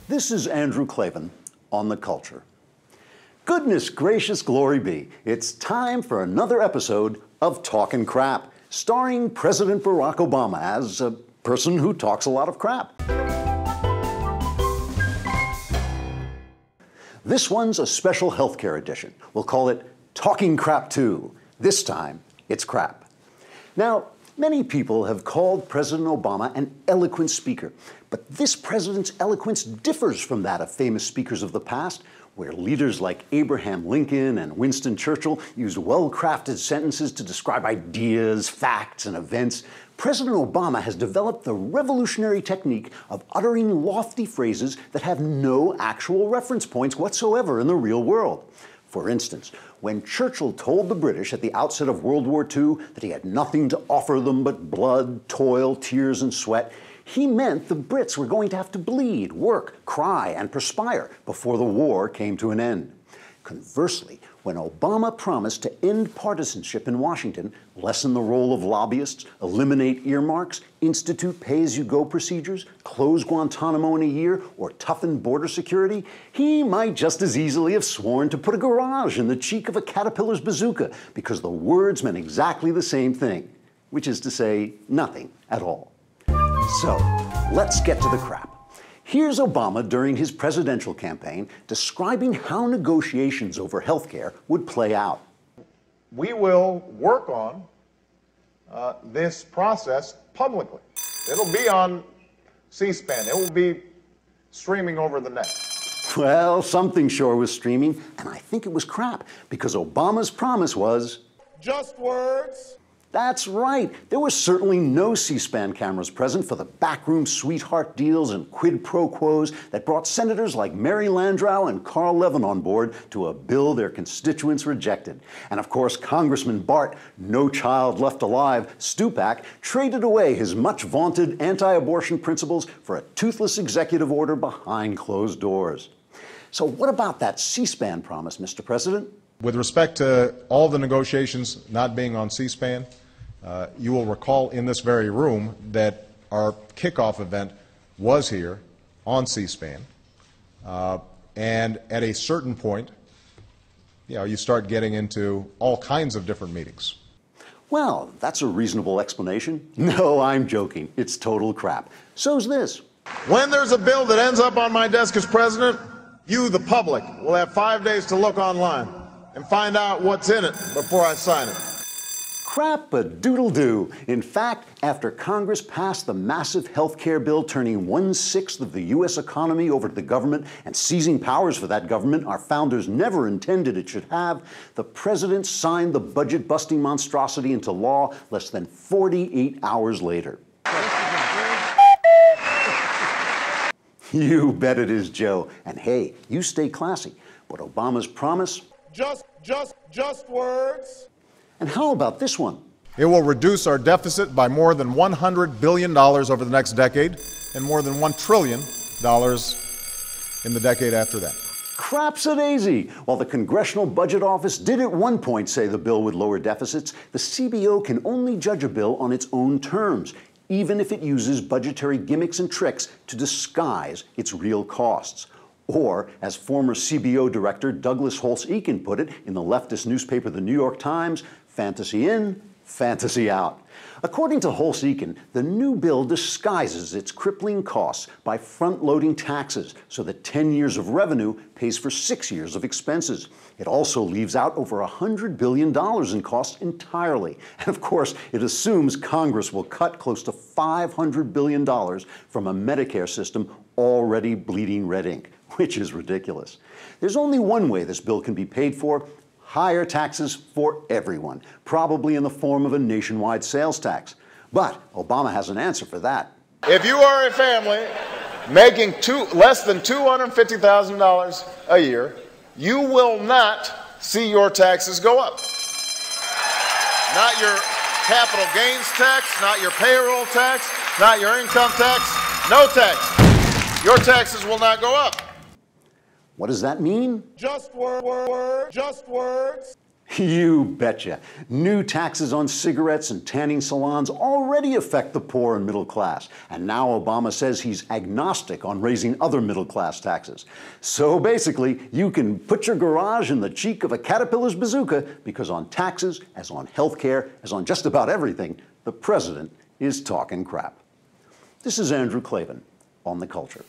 This is Andrew Klavan on The Culture. Goodness gracious, glory be. It's time for another episode of Talkin' Crap, starring President Barack Obama as a person who talks a lot of crap. This one's a special healthcare edition. We'll call it Talking Crap 2. This time, it's crap. Now, many people have called President Obama an eloquent speaker, but this president's eloquence differs from that of famous speakers of the past, where leaders like Abraham Lincoln and Winston Churchill used well-crafted sentences to describe ideas, facts, and events. President Obama has developed the revolutionary technique of uttering lofty phrases that have no actual reference points whatsoever in the real world. For instance, when Churchill told the British at the outset of World War II that he had nothing to offer them but blood, toil, tears, and sweat, he meant the Brits were going to have to bleed, work, cry, and perspire before the war came to an end. Conversely, when Obama promised to end partisanship in Washington, lessen the role of lobbyists, eliminate earmarks, institute pay-as-you-go procedures, close Guantanamo in a year, or toughen border security, he might just as easily have sworn to put a garage in the cheek of a caterpillar's bazooka, because the words meant exactly the same thing, which is to say, nothing at all. So, let's get to the crap. Here's Obama during his presidential campaign describing how negotiations over health care would play out. We will work on this process publicly. It'll be on C-SPAN. It will be streaming over the net. Well, something sure was streaming, and I think it was crap, because Obama's promise was... just words. That's right. There were certainly no C-SPAN cameras present for the backroom sweetheart deals and quid pro quos that brought senators like Mary Landrieu and Carl Levin on board to a bill their constituents rejected. And of course, Congressman Bart, No Child Left Alive, Stupak, traded away his much vaunted anti-abortion principles for a toothless executive order behind closed doors. So what about that C-SPAN promise, Mr. President? With respect to all the negotiations not being on C-SPAN, you will recall in this very room that our kickoff event was here on C-SPAN. And at a certain point, you start getting into all kinds of different meetings. Well, that's a reasonable explanation. No, I'm joking. It's total crap. So's this. When there's a bill that ends up on my desk as president, you, the public, will have 5 days to look online and find out what's in it before I sign it. Crap-a-doodle-doo. In fact, after Congress passed the massive health care bill turning 1/6 of the U.S. economy over to the government and seizing powers for that government our founders never intended it should have, the president signed the budget-busting monstrosity into law less than 48 hours later. You bet it is, Joe. And hey, you stay classy. But Obama's promise... Just words. And how about this one? It will reduce our deficit by more than $100 billion over the next decade and more than $1 trillion in the decade after that. Crapsadaisy! While the Congressional Budget Office did at one point say the bill would lower deficits, the CBO can only judge a bill on its own terms, even if it uses budgetary gimmicks and tricks to disguise its real costs. Or, as former CBO Director Douglas Holtz-Eakin put it in the leftist newspaper The New York Times, fantasy in, fantasy out. According to Holtz-Eakin, the new bill disguises its crippling costs by front-loading taxes so that 10 years of revenue pays for 6 years of expenses. It also leaves out over $100 billion in costs entirely. And of course, it assumes Congress will cut close to $500 billion from a Medicare system already bleeding red ink, which is ridiculous. There's only one way this bill can be paid for: higher taxes for everyone, probably in the form of a nationwide sales tax. But Obama has an answer for that. If you are a family making less than $250,000 a year, you will not see your taxes go up. Not your capital gains tax, not your payroll tax, not your income tax, no tax. Your taxes will not go up. What does that mean? Just words. You betcha. New taxes on cigarettes and tanning salons already affect the poor and middle class. And now Obama says he's agnostic on raising other middle class taxes. So basically, you can put your garage in the cheek of a caterpillar's bazooka because on taxes, as on health care, as on just about everything, the president is talking crap. This is Andrew Klavan on The Culture.